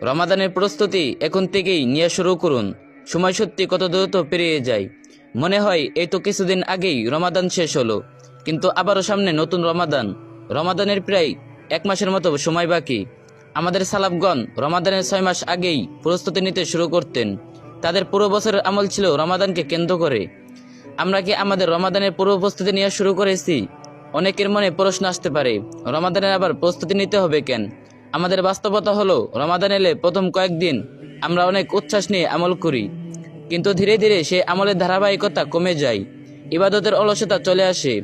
রমাদানের প্রস্তুতি এখন থেকেই নিয়ে শুরু করুন। সময় সত্যি কত দ্রুত পেরিয়ে যায়। মনে হয় এই তো কিছুদিন আগেই রমাদান শেষ হলো, কিন্তু আবারও সামনে নতুন রমাদান। রমাদানের প্রায় 1 মাসের মতো সময় বাকি। আমাদের সালাফগণ রমাদানের 6 মাস আগেই প্রস্তুতি নিতে শুরু করতেন। তাদের পুরো বছরের আমল ছিল রমাদানকে কেন্দ্র করে। আমরা কি আমাদের রমাদানের পূর্ব প্রস্তুতি নিয়ে শুরু করেছি? অনেকের মনে প্রশ্ন আসতে পারে, রমাদানের আবার প্রস্তুতি নিতে হবে কেন? আমাদের বাস্তবতা হলো, রমাদান এলে প্রথম কয়েকদিন আমরা অনেক উচ্ছ্বাস নিয়ে আমল করি, কিন্তু ধীরে ধীরে সেই আমলের ধারাবাহিকতা কমে যায়, ইবাদতের অলসতা চলে আসে,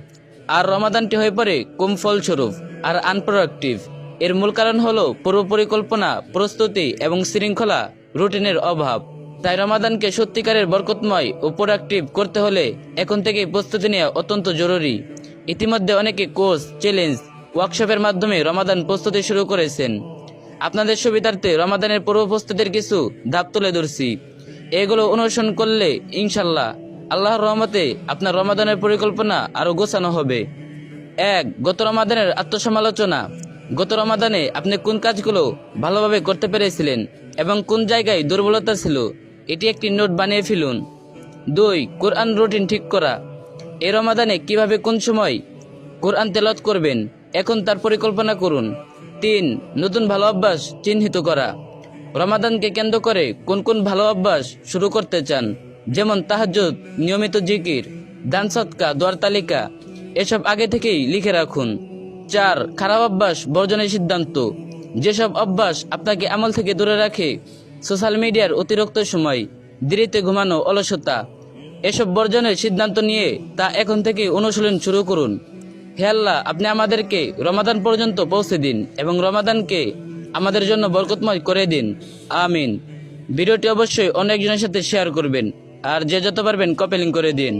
আর রমাদানটি হয়ে পড়ে কম ফলস্বরূপ আর আনপ্রোডাক্টিভ। এর মূল কারণ হলো পূর্ব পরিকল্পনা, প্রস্তুতি এবং শৃঙ্খলা রুটিনের অভাব। তাই রমাদানকে সত্যিকারের বরকতময় ও প্রোডাক্টিভ করতে হলে এখন থেকেই প্রস্তুতি নেওয়া অত্যন্ত জরুরি। ইতিমধ্যে অনেকে কোর্স, চ্যালেঞ্জ, ওয়ার্কশপের মাধ্যমে রমাদান প্রস্তুতি শুরু করেছেন। আপনাদের সুবিধার্থে রমাদানের পূর্ব প্রস্তুতির কিছু ধাপ তুলে ধরছি। এগুলো অনুসরণ করলে ইনশাল্লাহ আল্লাহর রহমতে আপনার রমাদানের পরিকল্পনা আরও গোছানো হবে। 1. গত রমাদানের আত্মসমালোচনা। গত রমাদানে আপনি কোন কাজগুলো ভালোভাবে করতে পেরেছিলেন এবং কোন জায়গায় দুর্বলতা ছিল, এটি একটি নোট বানিয়ে ফেলুন। 2. কোরআন রুটিন ঠিক করা। এই রমাদানে কিভাবে কোন সময় কোরআন তেলাওয়াত করবেন, এখন তার পরিকল্পনা করুন। 3. নতুন ভালো অভ্যাস চিহ্নিত করা। রমাদানকে কেন্দ্র করে কোন কোন ভালো অভ্যাস শুরু করতে চান, যেমন তাহাজ্জুদ, নিয়মিত জিকির, দান সদকা, দোয়ার তালিকা, এসব আগে থেকেই লিখে রাখুন। 4. খারাপ অভ্যাস বর্জনের সিদ্ধান্ত। যেসব অভ্যাস আপনাকে আমল থেকে দূরে রাখে, সোশ্যাল মিডিয়ার অতিরিক্ত সময়, দেরিতে ঘুমানো, অলসতা, এসব বর্জনের সিদ্ধান্ত নিয়ে তা এখন থেকে অনুশীলন শুরু করুন। হে আল্লাহ, আপনি আমাদেরকে রমাদান পর্যন্ত পৌঁছে দিন এবং রমাদানকে আমাদের জন্য বরকতময় করে দিন। আমিন। ভিডিওটি অবশ্যই অনেকজনের সাথে শেয়ার করবেন, আর যে যত পারবেন কপি লিংক করে দিন।